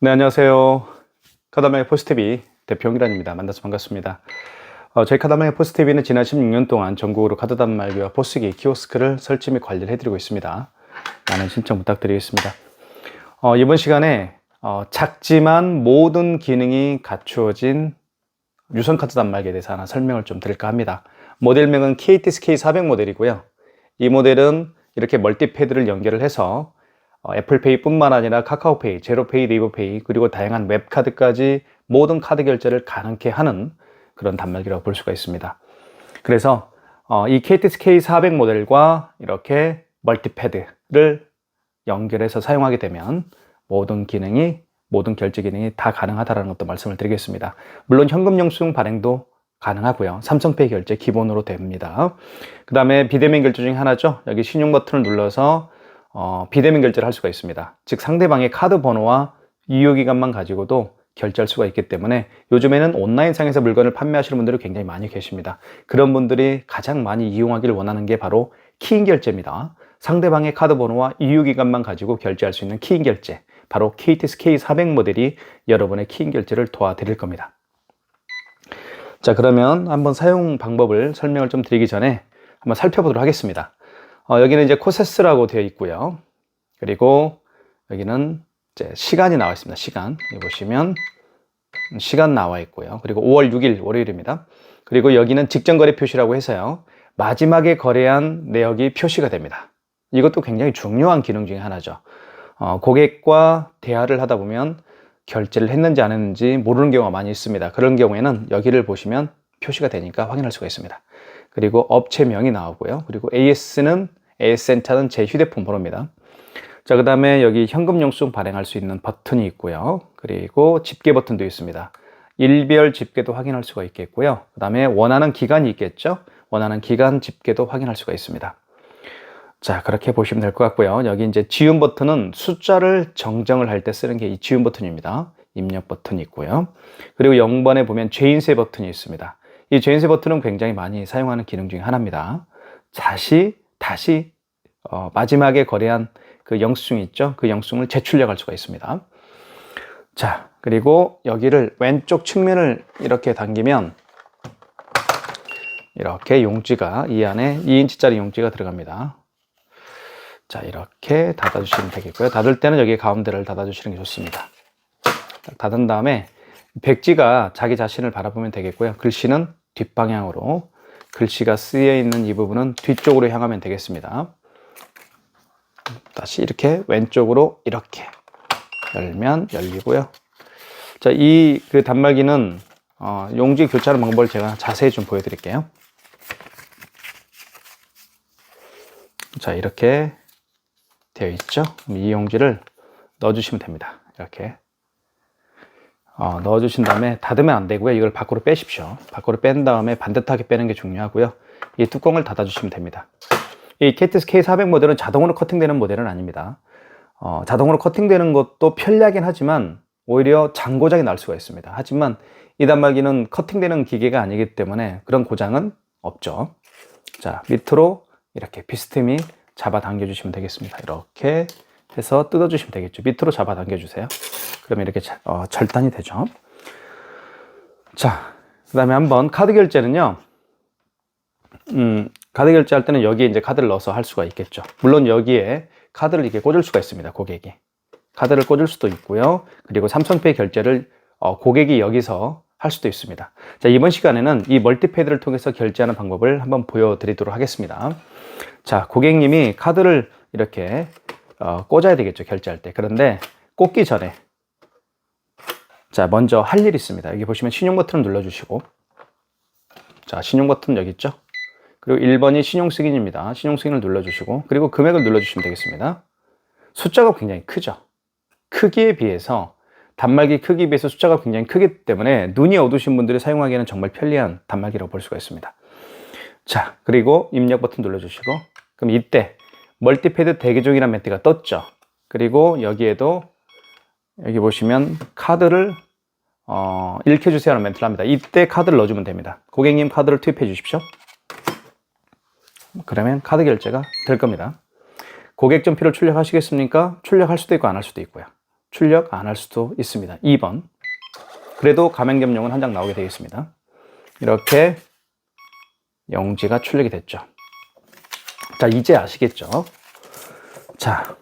네, 안녕하세요. 카다망의 포스TV 대표 홍기란입니다. 만나서 반갑습니다. 저희 카다망의 포스TV는 지난 16년 동안 전국으로 카드 단말기와 포스기, 키오스크를 설치 및 관리를 해드리고 있습니다. 많은 신청 부탁드리겠습니다. 이번 시간에 작지만 모든 기능이 갖추어진 유선 카드 단말기에 대해서 하나 설명을 좀 드릴까 합니다. 모델명은 KTS K400 모델이고요. 이 모델은 이렇게 멀티패드를 연결을 해서 애플페이 뿐만 아니라 카카오페이, 제로페이, 네이버페이, 그리고 다양한 웹카드까지 모든 카드 결제를 가능케 하는 그런 단말기라고 볼 수가 있습니다. 그래서 이 KTS K400 모델과 이렇게 멀티패드를 연결해서 사용하게 되면 모든 결제 기능이 다 가능하다는 것도 말씀을 드리겠습니다. 물론 현금 영수증 발행도 가능하고요. 삼성페이 결제 기본으로 됩니다. 그 다음에 비대면 결제 중에 하나죠. 여기 신용 버튼을 눌러서 비대면 결제를 할 수가 있습니다. 즉 상대방의 카드 번호와 유효기간만 가지고도 결제할 수가 있기 때문에 요즘에는 온라인상에서 물건을 판매하시는 분들이 굉장히 많이 계십니다. 그런 분들이 가장 많이 이용하기를 원하는 게 바로 키인 결제입니다. 상대방의 카드 번호와 유효기간만 가지고 결제할 수 있는 키인 결제, 바로 KTS K400 모델이 여러분의 키인 결제를 도와드릴 겁니다. 자, 그러면 한번 사용 방법을 설명을 좀 드리기 전에 한번 살펴보도록 하겠습니다. 여기는 이제 코세스라고 되어 있고요. 그리고 여기는 이제 시간이 나와 있습니다. 시간. 여기 보시면 시간 나와 있고요. 그리고 5월 6일 월요일입니다. 그리고 여기는 직전 거래 표시라고 해서요. 마지막에 거래한 내역이 표시가 됩니다. 이것도 굉장히 중요한 기능 중에 하나죠. 고객과 대화를 하다 보면 결제를 했는지 안 했는지 모르는 경우가 많이 있습니다. 그런 경우에는 여기를 보시면 표시가 되니까 확인할 수가 있습니다. 그리고 업체명이 나오고요. 그리고 AS는 AS센터는 제 휴대폰 번호입니다. 자, 그 다음에 여기 현금 영수증 발행할 수 있는 버튼이 있고요. 그리고 집계 버튼도 있습니다. 일별 집계도 확인할 수가 있겠고요. 그 다음에 원하는 기간이 있겠죠. 원하는 기간 집계도 확인할 수가 있습니다. 자, 그렇게 보시면 될 것 같고요. 여기 이제 지운 버튼은 숫자를 정정을 할 때 쓰는 게 이 지운 버튼입니다. 입력 버튼이 있고요. 그리고 0번에 보면 죄인세 버튼이 있습니다. 이 죄인세 버튼은 굉장히 많이 사용하는 기능 중에 하나입니다. 다시 마지막에 거래한 그 영수증이 있죠. 그 영수증을 재출력할 수가 있습니다. 자, 그리고 여기를 왼쪽 측면을 이렇게 당기면 이렇게 용지가 이 안에 2인치짜리 용지가 들어갑니다. 자, 이렇게 닫아주시면 되겠고요. 닫을 때는 여기 가운데를 닫아주시는 게 좋습니다. 닫은 다음에 백지가 자기 자신을 바라보면 되겠고요. 글씨는 뒷방향으로, 글씨가 쓰여 있는 이 부분은 뒤쪽으로 향하면 되겠습니다. 다시 이렇게 왼쪽으로 이렇게 열면 열리고요. 자, 이 그 단말기는 용지 교체하는 방법을 제가 자세히 좀 보여드릴게요. 자, 이렇게 되어 있죠. 이 용지를 넣어주시면 됩니다. 이렇게 넣어주신 다음에 닫으면 안 되고요. 이걸 밖으로 빼십시오. 밖으로 뺀 다음에 반듯하게 빼는 게 중요하고요. 이 뚜껑을 닫아주시면 됩니다. 이 KTS K400 모델은 자동으로 커팅되는 모델은 아닙니다. 자동으로 커팅되는 것도 편리하긴 하지만 오히려 장고장이 날 수가 있습니다. 하지만 이 단말기는 커팅되는 기계가 아니기 때문에 그런 고장은 없죠. 자, 밑으로 이렇게 비스듬히 잡아당겨 주시면 되겠습니다. 이렇게 해서 뜯어주시면 되겠죠. 밑으로 잡아당겨 주세요. 그러면 이렇게 절단이 되죠. 자, 그 다음에 한번 카드 결제는요. 카드 결제할 때는 여기에 이제 카드를 넣어서 할 수가 있겠죠. 물론 여기에 카드를 이렇게 꽂을 수가 있습니다. 고객이 카드를 꽂을 수도 있고요. 그리고 삼성페이 결제를 고객이 여기서 할 수도 있습니다. 자, 이번 시간에는 이 멀티패드를 통해서 결제하는 방법을 한번 보여드리도록 하겠습니다. 자, 고객님이 카드를 이렇게 꽂아야 되겠죠. 결제할 때. 그런데 꽂기 전에 자, 먼저 할 일이 있습니다. 여기 보시면 신용 버튼을 눌러주시고, 자, 신용 버튼 여기 있죠. 그리고 1번이 신용 승인입니다. 신용 승인을 눌러주시고, 그리고 금액을 눌러주시면 되겠습니다. 숫자가 굉장히 크죠. 크기에 비해서, 단말기 크기에 비해서 숫자가 굉장히 크기 때문에 눈이 어두우신 분들이 사용하기에는 정말 편리한 단말기라고 볼 수가 있습니다. 자, 그리고 입력 버튼 눌러주시고, 그럼 이때 멀티패드 대기 중이라는 멘트가 떴죠. 그리고 여기에도 여기 보시면 카드를 읽혀주세요 하는 멘트를 합니다. 이때 카드를 넣어주면 됩니다. 고객님 카드를 투입해 주십시오. 그러면 카드 결제가 될 겁니다. 고객 전표를 출력하시겠습니까? 출력할 수도 있고 안 할 수도 있고요. 출력 안 할 수도 있습니다. 2번. 그래도 가맹점용은 한 장 나오게 되겠습니다. 이렇게 영지가 출력이 됐죠. 자, 이제 아시겠죠? 자,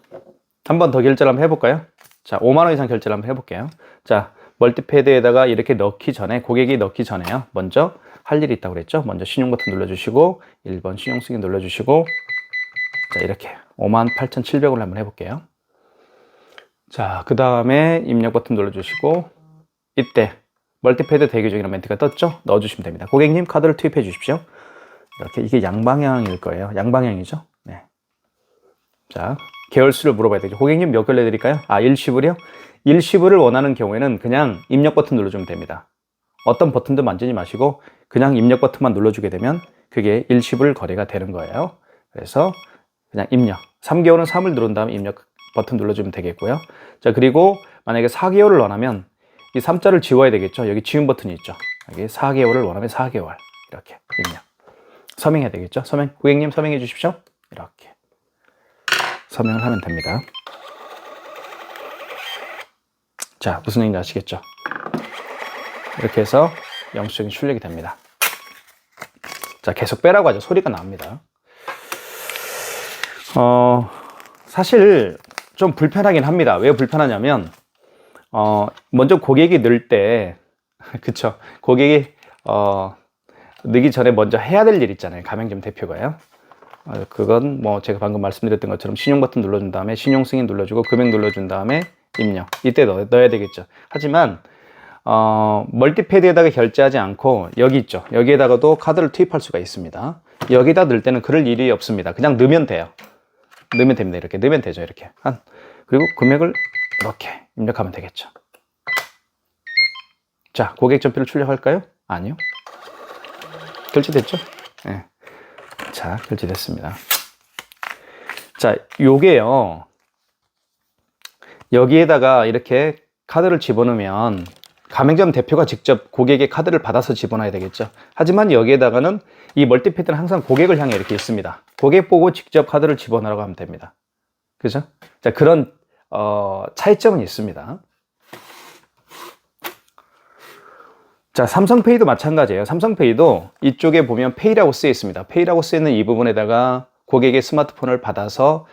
한 번 더 결제를 한번 해볼까요? 자, 5만 원 이상 결제를 한번 해볼게요. 자, 멀티패드에다가 이렇게 넣기 전에, 고객이 넣기 전에요. 먼저 할 일이 있다고 그랬죠? 먼저 신용 버튼 눌러주시고, 1번 신용 승인 눌러주시고, 자, 이렇게 58,700원을 한번 해볼게요. 자, 그 다음에 입력 버튼 눌러주시고, 이때 멀티패드 대기 중이라는 멘트가 떴죠? 넣어주시면 됩니다. 고객님 카드를 투입해 주십시오. 이렇게 이게 양방향일 거예요. 양방향이죠? 네. 자, 계열수를 물어봐야 되죠. 고객님 몇 개월 내드릴까요? 아, 일시불이요? 일시불을 원하는 경우에는 그냥 입력 버튼 눌러주면 됩니다. 어떤 버튼도 만지지 마시고 그냥 입력 버튼만 눌러주게 되면 그게 일시불 거래가 되는 거예요. 그래서 그냥 입력. 3개월은 3을 누른 다음에 입력 버튼 눌러주면 되겠고요. 자, 그리고 만약에 4개월을 원하면 이 3자를 지워야 되겠죠. 여기 지운 버튼이 있죠. 여기 4개월을 원하면 4개월. 이렇게 입력. 서명해야 되겠죠. 서명. 고객님 서명해 주십시오. 이렇게. 서명을 하면 됩니다. 자, 무슨 얘기인지 아시겠죠? 이렇게 해서 영수증이 출력이 됩니다. 자, 계속 빼라고 하죠. 소리가 납니다. 사실 좀 불편하긴 합니다. 왜 불편하냐면 먼저 고객이 넣을 때 그쵸, 고객이 넣기 전에 먼저 해야 될 일 있잖아요. 가맹점 대표가요. 그건 뭐 제가 방금 말씀드렸던 것처럼 신용 버튼 눌러준 다음에 신용 승인 눌러주고 금액 눌러준 다음에 입력. 이때 넣어야 되겠죠. 하지만 멀티패드에다가 결제하지 않고 여기 있죠. 여기에다가도 카드를 투입할 수가 있습니다. 여기다 넣을 때는 그럴 일이 없습니다. 그냥 넣으면 돼요. 넣으면 됩니다. 이렇게 넣으면 되죠. 이렇게 그리고 금액을 이렇게 입력하면 되겠죠. 자, 고객 전표를 출력할까요? 아니요. 결제됐죠? 네. 자, 결제됐습니다. 자, 요게요. 여기에다가 이렇게 카드를 집어넣으면 가맹점 대표가 직접 고객의 카드를 받아서 집어넣어야 되겠죠. 하지만 여기에다가는 이 멀티패드는 항상 고객을 향해 이렇게 있습니다. 고객 보고 직접 카드를 집어넣으라고 하면 됩니다. 그죠? 자, 그런 차이점은 있습니다. 자, 삼성페이도 마찬가지예요. 삼성페이도 이쪽에 보면 페이라고 쓰여 있습니다. 페이라고 쓰여 있는 이 부분에다가 고객의 스마트폰을 받아서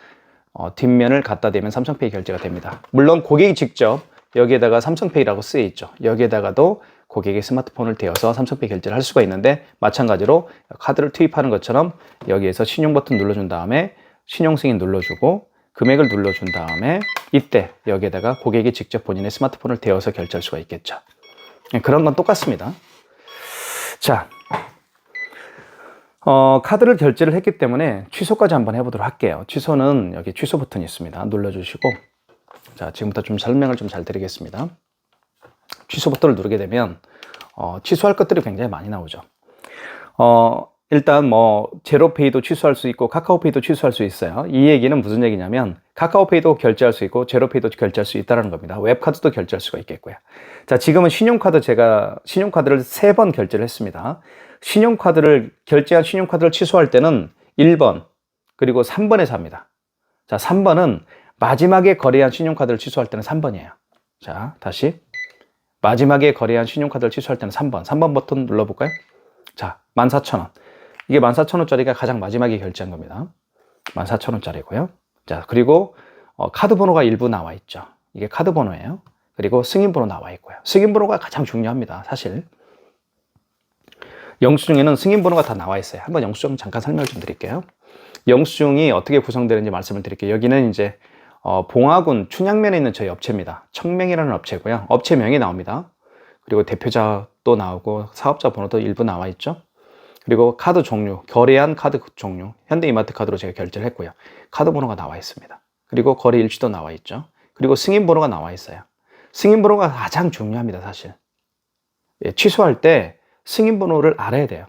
뒷면을 갖다 대면 삼성페이 결제가 됩니다. 물론 고객이 직접 여기에다가 삼성페이라고 쓰여 있죠. 여기에다가도 고객의 스마트폰을 대어서 삼성페이 결제를 할 수가 있는데 마찬가지로 카드를 투입하는 것처럼 여기에서 신용 버튼 눌러준 다음에 신용 승인 눌러주고 금액을 눌러준 다음에 이때 여기에다가 고객이 직접 본인의 스마트폰을 대어서 결제할 수가 있겠죠. 그런 건 똑같습니다. 자, 카드를 결제를 했기 때문에 취소까지 한번 해보도록 할게요. 취소는 여기 취소 버튼이 있습니다. 눌러주시고, 자, 지금부터 좀 설명을 좀 잘 드리겠습니다. 취소 버튼을 누르게 되면 취소할 것들이 굉장히 많이 나오죠. 일단 뭐 제로페이도 취소할 수 있고 카카오페이도 취소할 수 있어요. 이 얘기는 무슨 얘기냐면 카카오페이도 결제할 수 있고 제로페이도 결제할 수 있다는 겁니다. 웹카드도 결제할 수가 있겠고요. 자, 지금은 제가 신용카드를 3번 결제를 했습니다. 결제한 신용카드를 취소할 때는 1번 그리고 3번에서 합니다. 자, 3번은 마지막에 거래한 신용카드를 취소할 때는 3번이에요. 자, 다시 마지막에 거래한 신용카드를 취소할 때는 3번 버튼 눌러볼까요? 자, 14,000원. 이게 14,000원짜리가 가장 마지막에 결제한 겁니다. 14,000원짜리고요. 자, 그리고 카드 번호가 일부 나와 있죠. 이게 카드 번호예요. 그리고 승인 번호 나와 있고요. 승인 번호가 가장 중요합니다. 사실 영수증에는 승인 번호가 다 나와 있어요. 한번 영수증 잠깐 설명을 좀 드릴게요. 영수증이 어떻게 구성되는지 말씀을 드릴게요. 여기는 이제 봉화군 춘향면에 있는 저희 업체입니다. 청맹이라는 업체고요. 업체명이 나옵니다. 그리고 대표자도 나오고 사업자 번호도 일부 나와 있죠. 그리고 카드 종류, 거래한 카드 종류, 현대이마트 카드로 제가 결제를 했고요. 카드 번호가 나와 있습니다. 그리고 거래 일지도 나와 있죠. 그리고 승인 번호가 나와 있어요. 승인 번호가 가장 중요합니다, 사실. 예, 취소할 때 승인 번호를 알아야 돼요.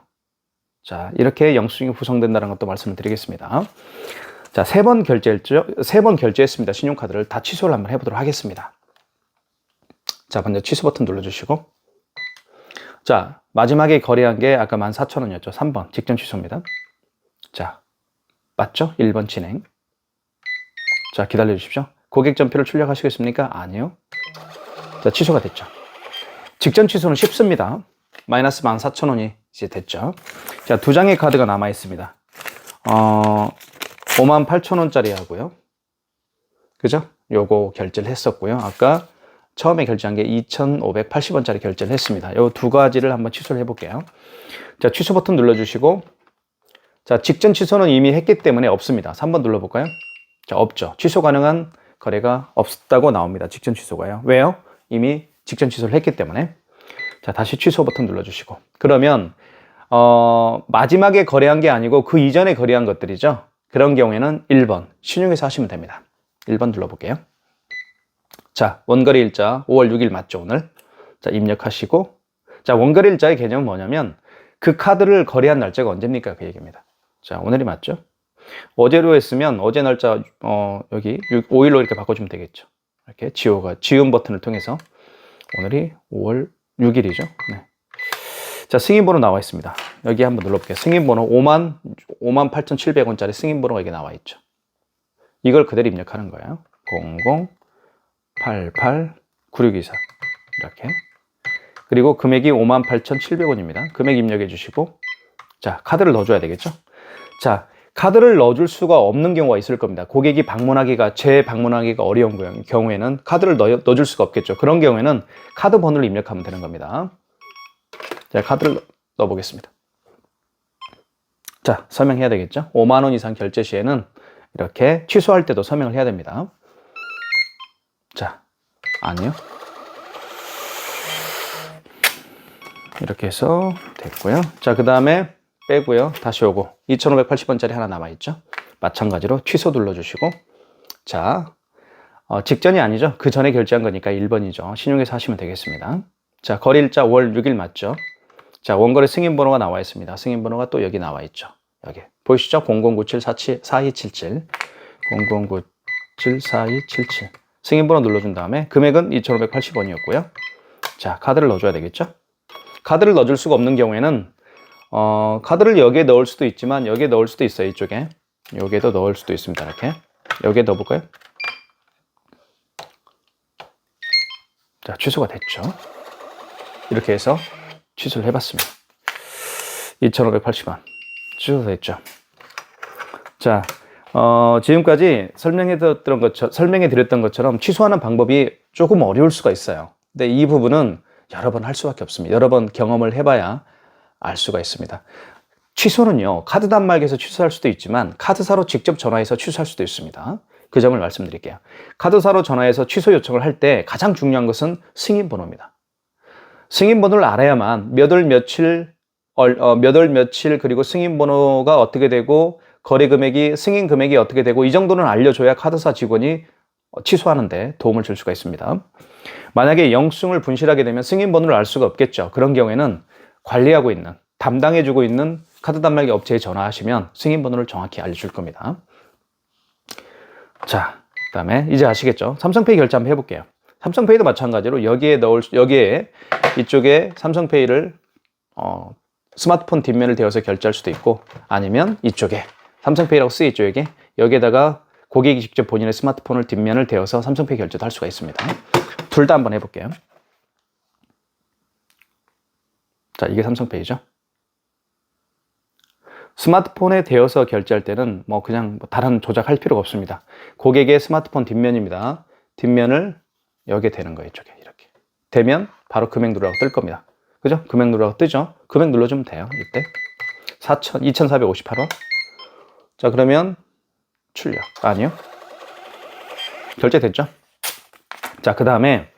자, 이렇게 영수증이 구성된다는 것도 말씀을 드리겠습니다. 자, 3번 결제했죠? 3번 결제했습니다. 신용카드를 다 취소를 한번 해보도록 하겠습니다. 자, 먼저 취소 버튼 눌러주시고, 자, 마지막에 거래한 게 아까 14,000원이었죠. 3번 직전 취소입니다. 자, 맞죠? 1번 진행. 자, 기다려 주십시오. 고객 전표를 출력하시겠습니까? 아니요. 자, 취소가 됐죠. 직전 취소는 쉽습니다. 마이너스 14,000원이 이제 됐죠. 자, 두 장의 카드가 남아 있습니다. 58,000원짜리 하고요. 그죠? 요거 결제를 했었고요. 아까 처음에 결제한 게 2,580원짜리 결제를 했습니다. 요 두 가지를 한번 취소를 해볼게요. 자, 취소 버튼 눌러주시고, 자, 직전 취소는 이미 했기 때문에 없습니다. 3번 눌러볼까요? 자, 없죠. 취소 가능한 거래가 없다고 나옵니다. 직전 취소가요. 왜요? 이미 직전 취소를 했기 때문에. 자, 다시 취소 버튼 눌러주시고. 그러면, 마지막에 거래한 게 아니고 그 이전에 거래한 것들이죠. 그런 경우에는 1번, 신용해서 하시면 됩니다. 1번 눌러볼게요. 자, 원거래 일자 5월 6일 맞죠, 오늘? 자, 입력하시고. 자, 원거래 일자의 개념은 뭐냐면 그 카드를 거래한 날짜가 언제입니까? 그 얘기입니다. 자, 오늘이 맞죠? 어제로 했으면 어제 날짜, 여기 5일로 이렇게 바꿔주면 되겠죠. 이렇게 지운 버튼을 통해서 오늘이 5월 6일이죠. 네. 자, 승인번호 나와 있습니다. 여기 한번 눌러볼게요. 승인번호 58,700원짜리 승인번호가 이게 나와 있죠. 이걸 그대로 입력하는 거예요. 00889624 이렇게. 그리고 금액이 58,700원입니다. 금액 입력해 주시고, 자, 카드를 넣어줘야 되겠죠. 자, 카드를 넣어줄 수가 없는 경우가 있을 겁니다. 고객이 재방문하기가 어려운 경우에는 카드를 넣어줄 수가 없겠죠. 그런 경우에는 카드 번호를 입력하면 되는 겁니다. 자, 카드를 넣어보겠습니다. 자, 설명해야 되겠죠. 5만 원 이상 결제 시에는 이렇게 취소할 때도 설명을 해야 됩니다. 자, 아니요. 이렇게 해서 됐고요. 자, 그 다음에 빼고요. 다시 오고 2,580원짜리 하나 남아있죠. 마찬가지로 취소 눌러주시고, 자, 직전이 아니죠. 그 전에 결제한 거니까 1번이죠. 신용해서 하시면 되겠습니다. 자, 거래일자 5월 6일 맞죠. 자, 원거래 승인번호가 나와 있습니다. 승인번호가 또 여기 나와 있죠. 여기 보이시죠? 0097-4277 0097-4277 승인번호 눌러준 다음에 금액은 2,580원이었고요. 자, 카드를 넣어줘야 되겠죠. 카드를 넣어줄 수가 없는 경우에는 카드를 여기에 넣을 수도 있지만 여기에 넣을 수도 있어요. 이쪽에 여기에도 넣을 수도 있습니다. 이렇게 여기에 넣어볼까요? 자, 취소가 됐죠. 이렇게 해서 취소를 해봤습니다. 2,580원 취소됐죠. 자, 지금까지 설명해 드렸던 것처럼 취소하는 방법이 조금 어려울 수가 있어요. 근데 이 부분은 여러 번 할 수밖에 없습니다. 여러 번 경험을 해봐야 알 수가 있습니다. 취소는요, 카드 단말기에서 취소할 수도 있지만 카드사로 직접 전화해서 취소할 수도 있습니다. 그 점을 말씀드릴게요. 카드사로 전화해서 취소 요청을 할 때 가장 중요한 것은 승인번호입니다. 승인번호를 알아야만 몇 월 며칠 그리고 승인번호가 어떻게 되고 거래 금액이 승인 금액이 어떻게 되고 이 정도는 알려줘야 카드사 직원이 취소하는데 도움을 줄 수가 있습니다. 만약에 영수증을 분실하게 되면 승인번호를 알 수가 없겠죠. 그런 경우에는 관리하고 있는 담당해주고 있는 카드 단말기 업체에 전화하시면 승인번호를 정확히 알려줄 겁니다. 자, 그 다음에 이제 아시겠죠? 삼성페이 결제 한번 해볼게요. 삼성페이도 마찬가지로 여기에 이쪽에 삼성페이를 스마트폰 뒷면을 대어서 결제할 수도 있고, 아니면 이쪽에 삼성페이라고 쓰여있죠. 여기에다가 고객이 직접 본인의 스마트폰을 뒷면을 대어서 삼성페이 결제도 할 수가 있습니다. 둘 다 한번 해볼게요. 자, 이게 삼성페이죠. 스마트폰에 대어서 결제할 때는 그냥 다른 조작할 필요가 없습니다. 고객의 스마트폰 뒷면입니다. 뒷면을 여기에 대는 거예요. 이쪽에 이렇게 되면 바로 금액 누르라고 뜰 겁니다. 그죠? 금액 누르라고 뜨죠? 금액 눌러주면 돼요. 이때 2,458원. 자, 그러면 출력. 아니요. 결제됐죠? 자, 그 다음에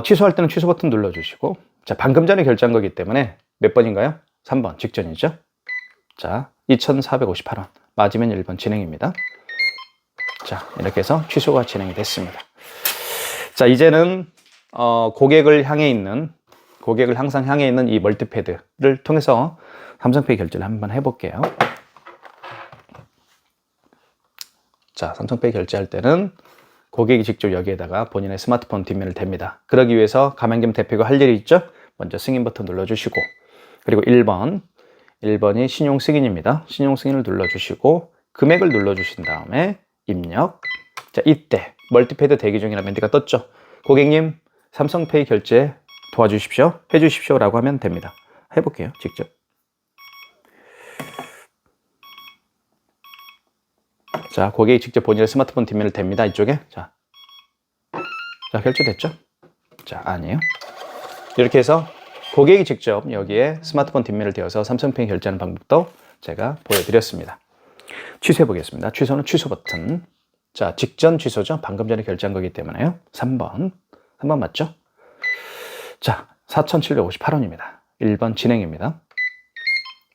취소할 때는 취소 버튼 눌러주시고, 자, 방금 전에 결제한 거기 때문에 몇 번인가요? 3번 직전이죠. 자, 2,458원 맞으면 1번 진행입니다. 자, 이렇게 해서 취소가 진행이 됐습니다. 자, 이제는 고객을 항상 향해 있는 이 멀티패드를 통해서 삼성페이 결제를 한번 해볼게요. 자, 삼성페이 결제할 때는 고객이 직접 여기에다가 본인의 스마트폰 뒷면을 댑니다. 그러기 위해서 가만겸 대표가 할 일이 있죠. 먼저 승인 버튼 눌러주시고, 그리고 1번이 신용 승인입니다. 신용 승인을 눌러주시고 금액을 눌러주신 다음에 입력. 자, 이때 멀티페이드 대기 중이라는 멘트가 떴죠. 고객님, 삼성페이 결제 도와주십시오. 해주십시오. 라고 하면 됩니다. 해볼게요. 직접. 자, 고객이 직접 본인의 스마트폰 뒷면을 댑니다. 이쪽에. 자, 결제됐죠? 자, 아니에요. 이렇게 해서 고객이 직접 여기에 스마트폰 뒷면을 대어서 삼성페이 결제하는 방법도 제가 보여드렸습니다. 취소해 보겠습니다. 취소는 취소 버튼. 자, 직전 취소죠. 방금 전에 결제한 거기 때문에요. 3번 맞죠? 자, 4,758원입니다. 1번 진행입니다.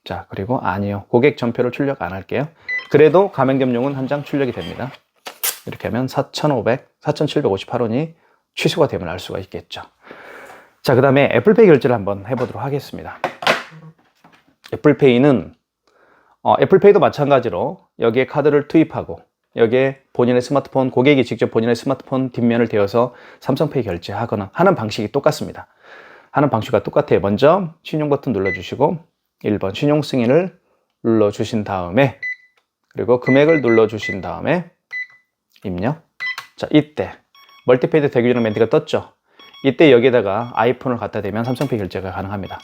자, 그리고 아니요. 고객 전표를 출력 안 할게요. 그래도 가맹점용은 한 장 출력이 됩니다. 이렇게 하면 4,758원이 취소가 되면 알 수가 있겠죠. 자, 그 다음에 애플페이 결제를 한번 해보도록 하겠습니다. 애플페이는 애플페이도 마찬가지로 여기에 카드를 투입하고 여기에 본인의 스마트폰, 고객이 직접 본인의 스마트폰 뒷면을 대어서 삼성페이 결제하거나 하는 방식이 똑같습니다. 하는 방식과 똑같아요. 먼저 신용 버튼 눌러주시고 1번 신용 승인을 눌러주신 다음에 그리고 금액을 눌러주신 다음에 입력. 자, 이때 멀티페이드 대기 중 멘트가 떴죠. 이때 여기에다가 아이폰을 갖다 대면 삼성페이 결제가 가능합니다.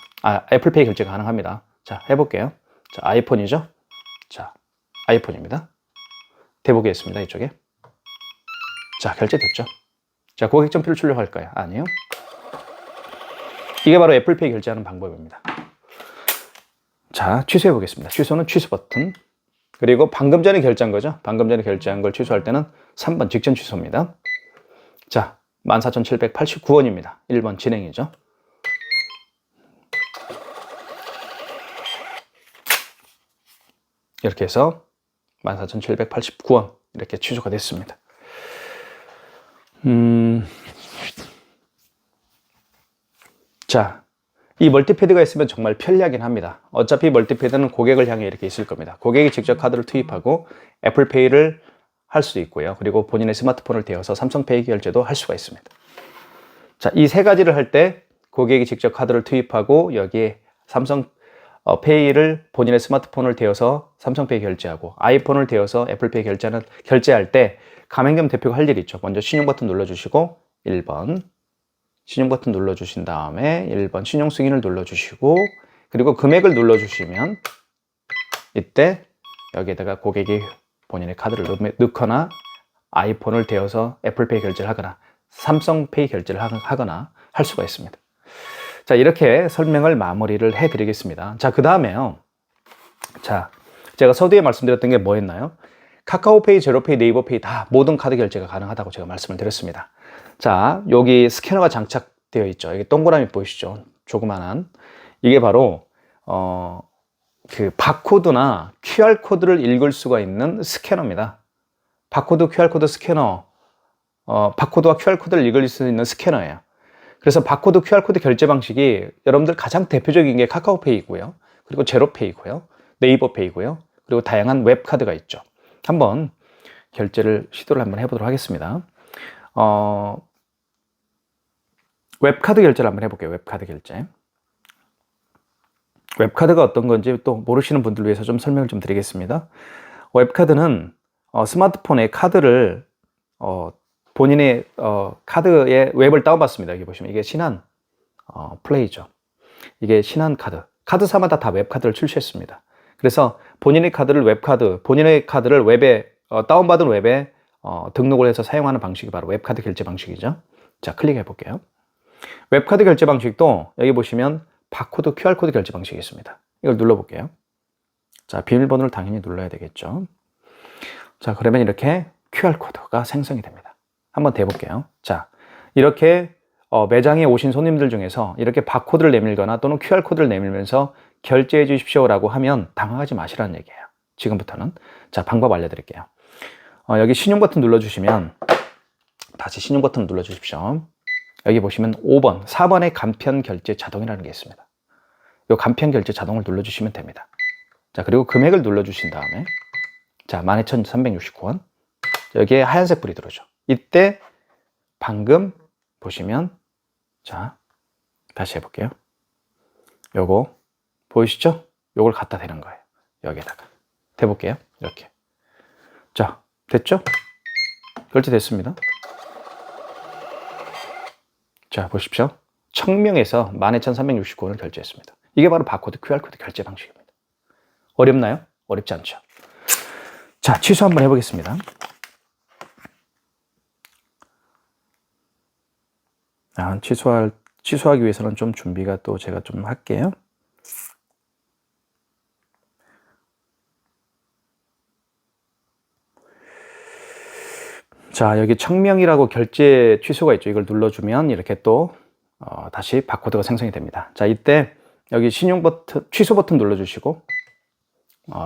애플페이 결제가 가능합니다. 자, 해볼게요. 자, 아이폰이죠? 자, 아이폰입니다. 대보겠습니다. 이쪽에. 자, 결제됐죠? 자, 고객 전표를 출력할까요? 아니요. 이게 바로 애플페이 결제하는 방법입니다. 자, 취소해 보겠습니다. 취소는 취소 버튼. 그리고 방금 전에 결제한 거죠? 방금 전에 결제한 걸 취소할 때는 3번 직전 취소입니다. 자, 14,789원입니다. 1번 진행이죠. 이렇게 해서 14,789원 이렇게 취소가 됐습니다. 자, 이 멀티패드가 있으면 정말 편리하긴 합니다. 어차피 멀티패드는 고객을 향해 이렇게 있을 겁니다. 고객이 직접 카드를 투입하고 애플페이를 할 수 있고요. 그리고 본인의 스마트폰을 대어서 삼성페이 결제도 할 수가 있습니다. 자, 이 세 가지를 할 때 고객이 직접 카드를 투입하고 여기에 삼성페이를 본인의 스마트폰을 대어서 삼성페이 결제하고 아이폰을 대어서 애플페이 결제할 때 가맹점 대표가 할 일이 있죠. 먼저 신용 버튼 눌러주시고 1번 신용 버튼 눌러주신 다음에 1번 신용 승인을 눌러주시고 그리고 금액을 눌러주시면 이때 여기에다가 고객이 본인의 카드를 넣거나 아이폰을 대어서 애플페이 결제를 하거나 삼성페이 결제를 하거나 할 수가 있습니다. 자, 이렇게 설명을 마무리를 해드리겠습니다. 자, 그 다음에요. 자, 제가 서두에 말씀드렸던 게 뭐였나요? 카카오페이, 제로페이, 네이버페이 다 모든 카드 결제가 가능하다고 제가 말씀을 드렸습니다. 자, 여기 스캐너가 장착되어 있죠. 이게 동그라미 보이시죠? 조그만한. 이게 바로 그 바코드나 QR코드를 읽을 수가 있는 스캐너입니다. 바코드, QR코드 스캐너, 바코드와 QR코드를 읽을 수 있는 스캐너예요. 그래서 바코드, QR코드 결제 방식이 여러분들 가장 대표적인 게 카카오페이고요. 그리고 제로페이고요. 네이버페이고요. 그리고 다양한 웹카드가 있죠. 한번 결제를 시도를 한번 해보도록 하겠습니다. 웹카드 결제를 한번 해볼게요. 웹카드 결제. 웹카드가 어떤 건지 또 모르시는 분들 위해서 좀 설명을 좀 드리겠습니다. 웹카드는 스마트폰에 카드를 본인의 카드의 웹을 다운받습니다. 여기 보시면 이게 신한 플레이죠. 이게 신한 카드. 카드사마다 다 웹카드를 출시했습니다. 그래서 본인의 카드를 본인의 카드를 웹에 다운받은 웹에 등록을 해서 사용하는 방식이 바로 웹카드 결제 방식이죠. 자, 클릭해 볼게요. 웹카드 결제 방식도 여기 보시면 바코드, QR코드 결제 방식이 있습니다. 이걸 눌러볼게요. 자, 비밀번호를 당연히 눌러야 되겠죠. 자, 그러면 이렇게 QR코드가 생성이 됩니다. 한번 대볼게요. 자, 이렇게 매장에 오신 손님들 중에서 이렇게 바코드를 내밀거나 또는 QR코드를 내밀면서 결제해 주십시오라고 하면 당황하지 마시라는 얘기예요. 지금부터는. 자, 방법 알려드릴게요. 여기 신용 버튼 눌러주시면 다시 신용 버튼 눌러주십시오. 여기 보시면 5번, 4번에 간편 결제 자동이라는 게 있습니다. 이 간편 결제 자동을 눌러주시면 됩니다. 자, 그리고 금액을 눌러주신 다음에 자, 12,369원. 여기에 하얀색 불이 들어오죠. 이때 방금 보시면 자, 다시 해볼게요. 요거 보이시죠? 요걸 갖다 대는 거예요. 여기에다가 대볼게요. 이렇게. 자, 됐죠? 결제됐습니다. 자, 보십시오. 1000명에서 12,369원을 결제했습니다. 이게 바로 바코드, QR코드 결제 방식입니다. 어렵나요? 어렵지 않죠. 자, 취소 한번 해보겠습니다. 취소하기 위해서는 좀 준비가 또 제가 좀 할게요. 자, 여기 1000명이라고 결제 취소가 있죠. 이걸 눌러주면 이렇게 또 다시 바코드가 생성이 됩니다. 자, 이때 여기 신용 버튼, 취소 버튼 눌러주시고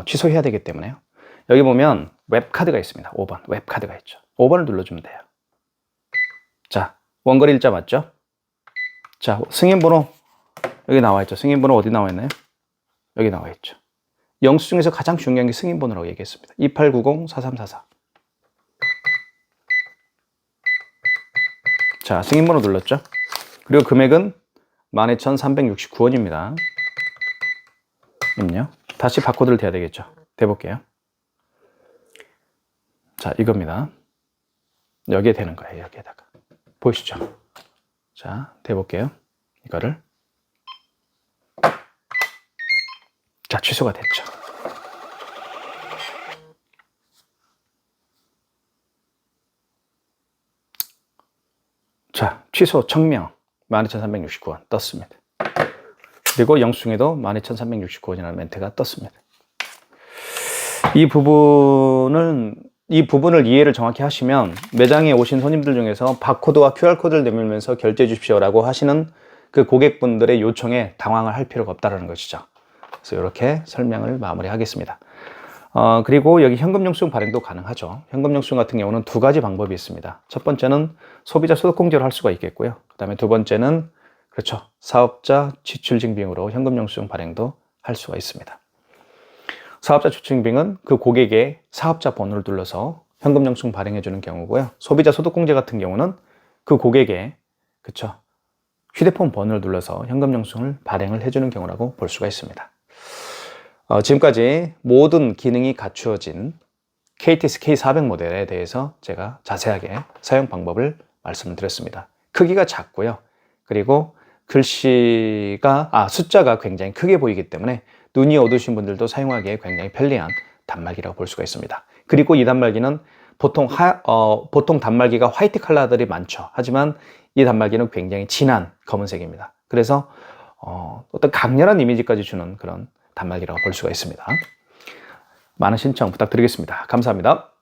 취소해야 되기 때문에요. 여기 보면 웹카드가 있습니다. 5번 웹카드가 있죠. 5번을 눌러주면 돼요. 자, 원거리 일자 맞죠? 자, 승인번호 여기 나와 있죠. 승인번호 어디 나와 있나요? 여기 나와 있죠. 영수 중에서 가장 중요한 게 승인번호라고 얘기했습니다. 2890-4344. 자, 승인번호 눌렀죠? 그리고 금액은 12,369원입니다. 입력. 다시 바코드를 대야 되겠죠. 대볼게요. 자, 이겁니다. 여기에 되는 거예요. 여기에다가. 보이시죠? 자, 대볼게요. 이거를. 자, 취소가 됐죠. 자, 취소 1000명 12,369원 떴습니다. 그리고 영수증에도 12,369원이라는 멘트가 떴습니다. 이 부분을 이해를 정확히 하시면 매장에 오신 손님들 중에서 바코드와 QR코드를 내밀면서 결제해 주십시오라고 하시는 그 고객분들의 요청에 당황을 할 필요가 없다는 것이죠. 그래서 이렇게 설명을 마무리하겠습니다. 그리고 여기 현금 영수증 발행도 가능하죠. 현금 영수증 같은 경우는 두 가지 방법이 있습니다. 첫 번째는 소비자 소득공제로 할 수가 있겠고요. 그 다음에 두 번째는 그렇죠. 사업자 지출증빙으로 현금 영수증 발행도 할 수가 있습니다. 사업자 지출증빙은 그 고객의 사업자 번호를 눌러서 현금 영수증 발행해 주는 경우고요. 소비자 소득공제 같은 경우는 그 고객의 그렇죠. 휴대폰 번호를 눌러서 현금 영수증을 발행을 해주는 경우라고 볼 수가 있습니다. 지금까지 모든 기능이 갖추어진 KTS K400 모델에 대해서 제가 자세하게 사용 방법을 말씀을 드렸습니다. 크기가 작고요. 그리고 숫자가 굉장히 크게 보이기 때문에 눈이 어두우신 분들도 사용하기에 굉장히 편리한 단말기라고 볼 수가 있습니다. 그리고 이 단말기는 보통 단말기가 화이트 컬러들이 많죠. 하지만 이 단말기는 굉장히 진한 검은색입니다. 그래서 어떤 강렬한 이미지까지 주는 그런 단말기라고 볼 수가 있습니다. 많은 신청 부탁드리겠습니다. 감사합니다.